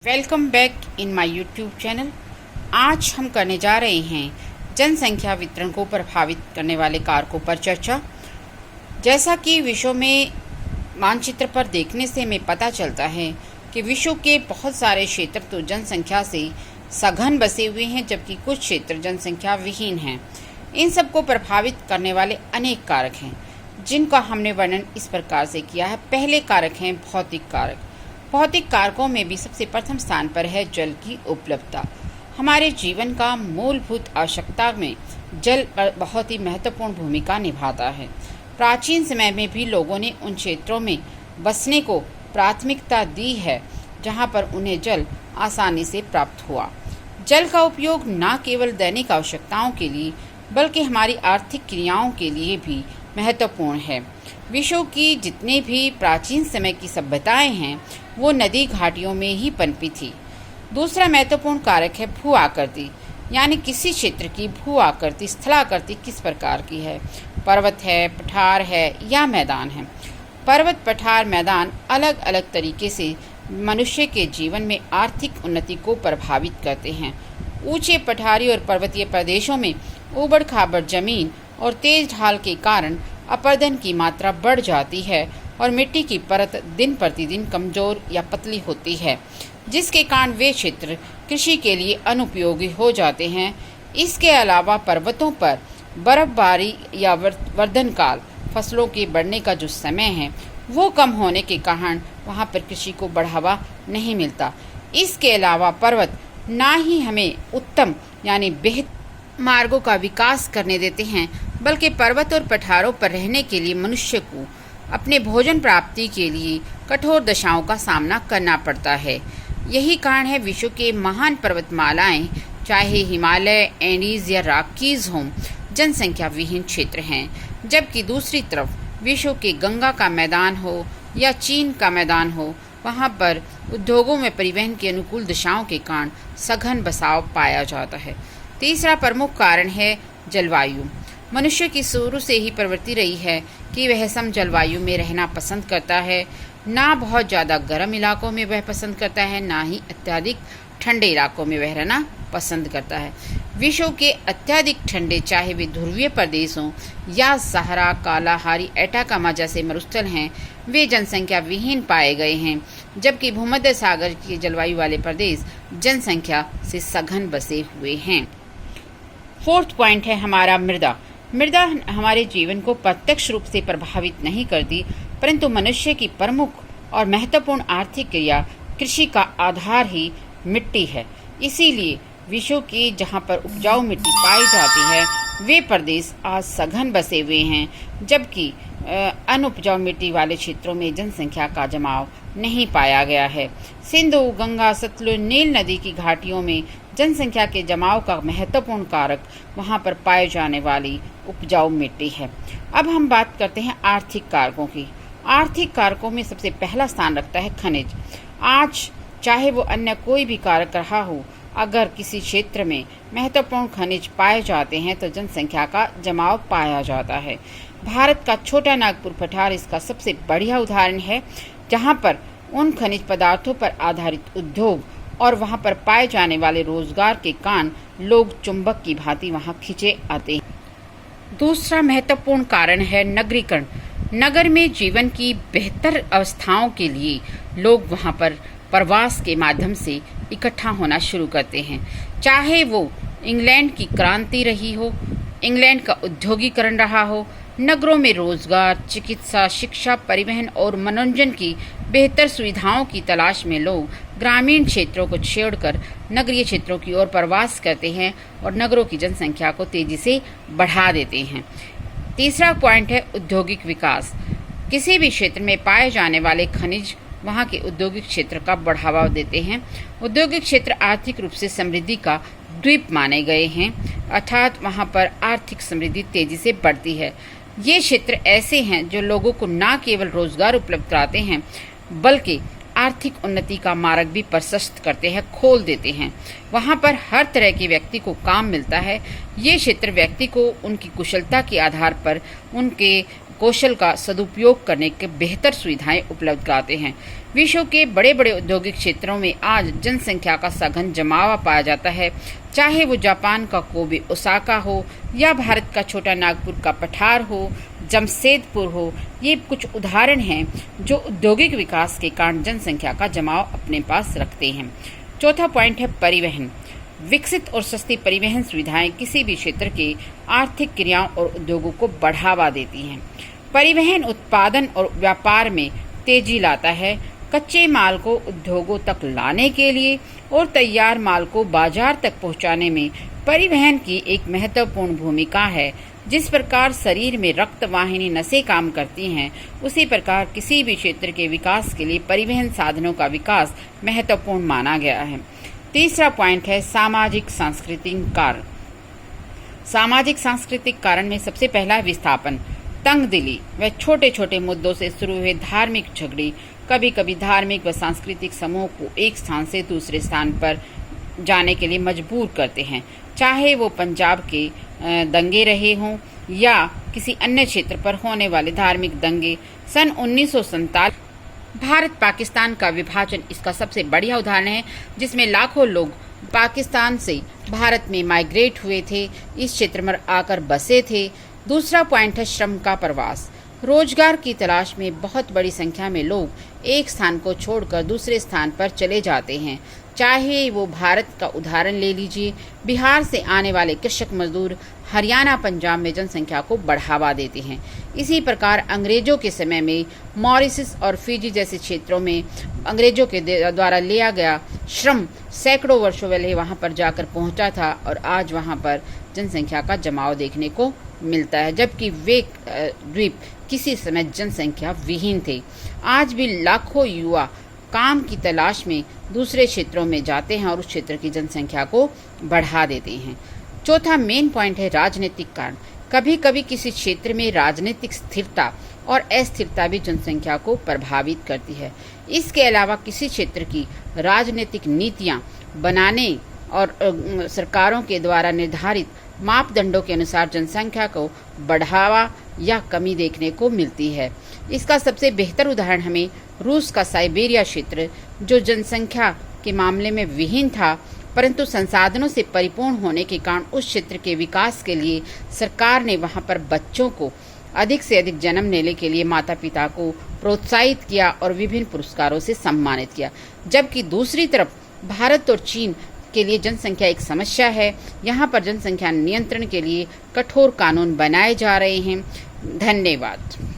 Welcome back in my YouTube channel. आज हम करने जा रहे हैं जनसंख्या वितरण को प्रभावित करने वाले कारकों पर चर्चा। जैसा कि विश्व में मानचित्र पर देखने से हमें पता चलता है कि विश्व के बहुत सारे क्षेत्र तो जनसंख्या से सघन बसे हुए हैं, जबकि कुछ क्षेत्र जनसंख्या विहीन हैं। इन सबको प्रभावित करने वाले अनेक कारक हैं, जिनका हमने वर्णन इस प्रकार से किया है। पहले कारक हैं भौतिक कारक। भौतिक कारकों में भी सबसे प्रथम स्थान पर है जल की उपलब्धता। हमारे जीवन का मूलभूत आवश्यकता में जल बहुत ही महत्वपूर्ण भूमिका निभाता है। प्राचीन समय में भी लोगों ने उन क्षेत्रों में बसने को प्राथमिकता दी है जहां पर उन्हें जल आसानी से प्राप्त हुआ। जल का उपयोग न केवल दैनिक आवश्यकताओं के लिए बल्कि हमारी आर्थिक क्रियाओं के लिए भी महत्वपूर्ण है। विश्व की जितने भी प्राचीन समय की सभ्यताएं हैं वो नदी घाटियों में ही पनपी थी। दूसरा महत्वपूर्ण कारक है भू आकृति, यानी किसी क्षेत्र की भू आकृति, स्थलाकृति किस प्रकार की है। पर्वत है, पठार है या मैदान है। पर्वत, पठार, मैदान अलग अलग तरीके से मनुष्य के जीवन में आर्थिक उन्नति को प्रभावित करते हैं। ऊंचे पठारी और पर्वतीय प्रदेशों में ऊबड़ खाबड़ जमीन और तेज ढाल के कारण अपरदन की मात्रा बढ़ जाती है और मिट्टी की परत दिन प्रतिदिन कमजोर या पतली होती है, जिसके कारण वे क्षेत्र कृषि के लिए अनुपयोगी हो जाते हैं। इसके अलावा पर्वतों पर बर्फबारी या वर्धन काल, फसलों के बढ़ने का जो समय है वो कम होने के कारण वहाँ पर कृषि को बढ़ावा नहीं मिलता। इसके अलावा पर्वत ना ही हमें उत्तम यानी बेहतर मार्गों का विकास करने देते हैं, बल्कि पर्वत और पठारों पर रहने के लिए मनुष्य को अपने भोजन प्राप्ति के लिए कठोर दशाओं का सामना करना पड़ता है। यही कारण है विश्व के महान पर्वतमालाएं, चाहे हिमालय, एंडीज या रॉकीज हों, जनसंख्या विहीन क्षेत्र हैं, जबकि दूसरी तरफ विश्व के गंगा का मैदान हो या चीन का मैदान हो, वहाँ पर उद्योगों में परिवहन की अनुकूल दिशाओं के कारण सघन बसाव पाया जाता है। तीसरा प्रमुख कारण है जलवायु। मनुष्य की शुरू से ही प्रवृत्ति रही है कि वह सम जलवायु में रहना पसंद करता है। ना बहुत ज़्यादा गर्म इलाकों में वह पसंद करता है, ना ही अत्यधिक ठंडे इलाकों में वह रहना पसंद करता है। विश्व के अत्यधिक ठंडे, चाहे वे ध्रुवीय प्रदेश हों या सहारा, कालाहारी, एटाकामा जैसे मरुस्थल हैं, वे जनसंख्या विहीन पाए गए हैं, जबकि भूमध्य सागर के जलवायु वाले प्रदेश जनसंख्या से सघन बसे हुए हैं। फोर्थ पॉइंट है हमारा मृदा। मृदा हमारे जीवन को प्रत्यक्ष रूप से प्रभावित नहीं करती, परंतु मनुष्य की प्रमुख और महत्वपूर्ण आर्थिक क्रिया कृषि का आधार ही मिट्टी है। इसीलिए विश्व की जहाँ पर उपजाऊ मिट्टी पाई जाती है वे प्रदेश आज सघन बसे हुए हैं, जबकि अनुपजाऊ मिट्टी वाले क्षेत्रों में जनसंख्या का जमाव नहीं पाया गया है। सिंधु, गंगा, सतलुज, नील नदी की घाटियों में जनसंख्या के जमाव का महत्वपूर्ण कारक वहां पर पाए जाने वाली उपजाऊ मिट्टी है। अब हम बात करते हैं आर्थिक कारकों की। आर्थिक कारकों में सबसे पहला स्थान रखता है खनिज। आज चाहे वो अन्य कोई भी कारक रहा हो, अगर किसी क्षेत्र में महत्वपूर्ण खनिज पाए जाते हैं तो जनसंख्या का जमाव पाया जाता है। भारत का छोटा नागपुर पठार इसका सबसे बढ़िया उदाहरण है, जहां पर उन खनिज पदार्थों पर आधारित उद्योग और वहां पर पाए जाने वाले रोजगार के कारण लोग चुंबक की भांति वहां खिंचे आते हैं। दूसरा महत्वपूर्ण कारण है नगरीकरण। नगर में जीवन की बेहतर अवस्थाओं के लिए लोग वहां पर प्रवास के माध्यम से इकट्ठा होना शुरू करते हैं। चाहे वो इंग्लैंड की क्रांति रही हो, इंग्लैंड का औद्योगिकरण रहा हो, नगरों में रोजगार, चिकित्सा, शिक्षा, परिवहन और मनोरंजन की बेहतर सुविधाओं की तलाश में लोग ग्रामीण क्षेत्रों को छोड़कर नगरीय क्षेत्रों की ओर प्रवास करते हैं और नगरों की जनसंख्या को तेजी से बढ़ा देते हैं। तीसरा पॉइंट है औद्योगिक विकास। किसी भी क्षेत्र में पाए जाने वाले खनिज वहाँ के औद्योगिक क्षेत्र का बढ़ावा देते हैं। औद्योगिक क्षेत्र आर्थिक रूप से समृद्धि का द्वीप माने गए हैं, अर्थात वहाँ पर आर्थिक समृद्धि तेजी से बढ़ती है। ये क्षेत्र ऐसे हैं जो लोगों को न केवल रोजगार उपलब्ध कराते हैं, बल्कि आर्थिक उन्नति का मार्ग भी प्रशस्त करते हैं, खोल देते हैं। वहाँ पर हर तरह के व्यक्ति को काम मिलता है। ये क्षेत्र व्यक्ति को उनकी कुशलता के आधार पर उनके कौशल का सदुपयोग करने के बेहतर सुविधाएं उपलब्ध कराते हैं। विश्व के बड़े बड़े औद्योगिक क्षेत्रों में आज जनसंख्या का सघन जमावा पाया जाता है, चाहे वो जापान का कोबे ओसाका हो या भारत का छोटा नागपुर का पठार हो, जमशेदपुर हो। ये कुछ उदाहरण हैं जो औद्योगिक विकास के कारण जनसंख्या का जमाव अपने पास रखते हैं। चौथा पॉइंट है परिवहन। विकसित और सस्ती परिवहन सुविधाएं किसी भी क्षेत्र के आर्थिक क्रियाओं और उद्योगों को बढ़ावा देती हैं। परिवहन उत्पादन और व्यापार में तेजी लाता है। कच्चे माल को उद्योगों तक लाने के लिए और तैयार माल को बाजार तक पहुंचाने में परिवहन की एक महत्वपूर्ण भूमिका है। जिस प्रकार शरीर में रक्त वाहिनी नसें काम करती हैं, उसी प्रकार किसी भी क्षेत्र के विकास के लिए परिवहन साधनों का विकास महत्वपूर्ण माना गया है। तीसरा पॉइंट है सामाजिक सांस्कृतिक कारण। सामाजिक सांस्कृतिक कारण में सबसे पहला विस्थापन, तंगदिली व छोटे छोटे मुद्दों से शुरू हुए धार्मिक झगड़े कभी कभी धार्मिक व सांस्कृतिक समूह को एक स्थान से दूसरे स्थान पर जाने के लिए मजबूर करते हैं, चाहे वो पंजाब के दंगे रहे हों या किसी अन्य क्षेत्र पर होने वाले धार्मिक दंगे। सन 1947 भारत पाकिस्तान का विभाजन इसका सबसे बढ़िया उदाहरण है, जिसमें लाखों लोग पाकिस्तान से भारत में माइग्रेट हुए थे, इस क्षेत्र में आकर बसे थे। दूसरा पॉइंट है श्रम का प्रवास। रोजगार की तलाश में बहुत बड़ी संख्या में लोग एक स्थान को छोड़कर दूसरे स्थान पर चले जाते हैं, चाहे वो भारत का उदाहरण ले लीजिए। बिहार से आने वाले कृषक मजदूर हरियाणा पंजाब में जनसंख्या को बढ़ावा देते हैं। इसी प्रकार अंग्रेजों के समय में मॉरिशस और फिजी जैसे क्षेत्रों में अंग्रेजों के द्वारा लिया गया श्रम सैकड़ों वर्षों पहले वहां पर जाकर पहुंचा था और आज वहां पर जनसंख्या का जमाव देखने को मिलता है, जबकि वे द्वीप किसी समय जनसंख्या विहीन थे। आज भी लाखों युवा काम की तलाश में दूसरे क्षेत्रों में जाते हैं और उस क्षेत्र की जनसंख्या को बढ़ा देते हैं। चौथा मेन पॉइंट है राजनीतिक कारण। कभी कभी किसी क्षेत्र में राजनीतिक स्थिरता और अस्थिरता भी जनसंख्या को प्रभावित करती है। इसके अलावा किसी क्षेत्र की राजनीतिक नीतियां बनाने और सरकारों के द्वारा निर्धारित मापदंडों के अनुसार जनसंख्या को बढ़ावा या कमी देखने को मिलती है। इसका सबसे बेहतर उदाहरण हमें रूस का साइबेरिया क्षेत्र, जो जनसंख्या के मामले में विहीन था, परंतु संसाधनों से परिपूर्ण होने के कारण उस क्षेत्र के विकास के लिए सरकार ने वहां पर बच्चों को अधिक से अधिक जन्म लेने के लिए माता पिता को प्रोत्साहित किया और विभिन्न पुरस्कारों से सम्मानित किया। जबकि दूसरी तरफ भारत और चीन के लिए जनसंख्या एक समस्या है। यहाँ पर जनसंख्या नियंत्रण के लिए कठोर कानून बनाए जा रहे हैं। धन्यवाद।